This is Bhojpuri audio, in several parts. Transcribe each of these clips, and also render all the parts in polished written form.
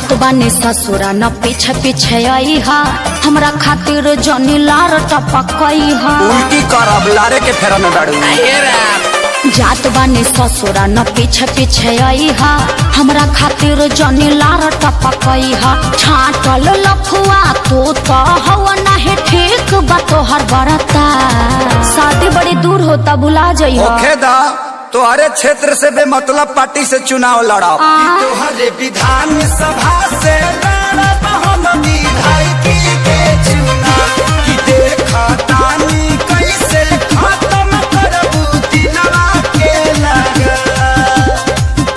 जात बानी ससुरा न पीछे पीछे आई हा हमरा खातिर जनी लार टपकई हा उल्टी करब लारे के फेरा में डाड़ू जात बानी ससुरा न पीछे पीछे आई हा हमरा खातिर जनी लार टपकई हा छाटल लफुआ तू तो हवा नहीं ठीक बा तोहर बरता शादी बड़ी दूर होता भुला जइहा ओखेदा तोहरे क्षेत्र से बेमतलब पार्टी से चुनाव लड़ाओ तोहरे विधान सभा से लड़ब हम विधायकी के चुनाव कि देखा तानी कैसे खत्म करबू दिलवा के लगा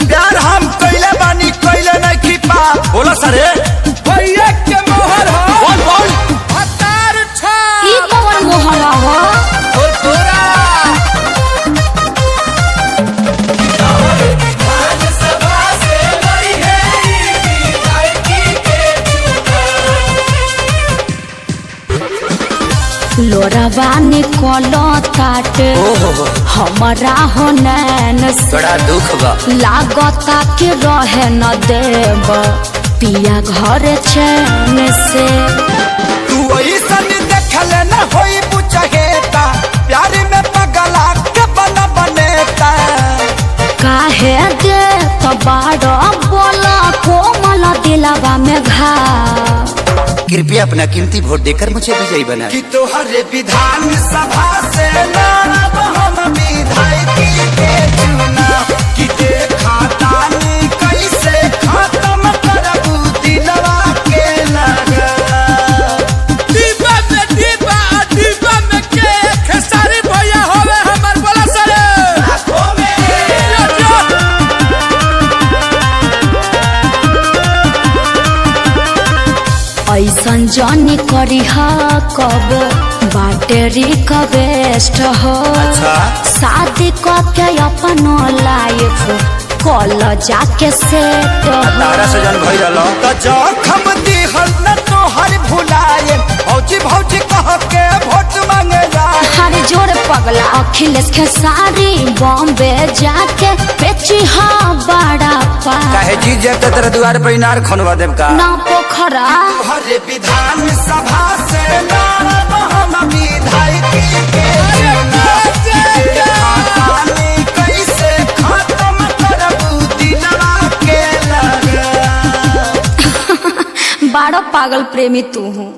प्यार हम कइले बानी कइले नहीं खिपा बोला सरे भैया के मोहर हो बोल बोल हतार छा ई कौन मोहर हो और तोरा लोरवा निकलो ताटे हमारा हो नैन से बड़ा दुख बा लागता के रहे न देव पिया घर चैन से तू ऐसन देखल न होई बुझहेता प्यार में पगला के बनेता काहे दे तो बाड़ो बोला कोमल दिलवा में घा कृपया अपना कीमती वोट देकर मुझे विजयी बना कि तोहरे विधान सभा से लड़ब हम विधायकी के चुनाव कि देखा तानी कैसे खत्म करबू दिलवा के लगा डिब्बा में के खेसारी भैया होवे हमर बोला सरे ऐसन जानी करी हा कब बाटेरी का बेस्ट हो अच्छा शादी के अपन लाइफ कॉल जाके सेट तारा से जन भई रहलो त जखम दिहल न तोहर भुलाए भौजी भौजी कह के वोट मांगेला हर जोड़ पगला अखिलेश खेसारी बॉम्बे जाके बेची हा बड़ा पा काहे जी जब तेरे द्वार पे इनार खनवा देब का ना पोखरा तोहरे विधान सभा से लड़ब हम विधायकी के चुनाव कि देखा तानी कैसे खत्म करबू दिलवा के लगा बड़ा पागल प्रेमी तू हूँ।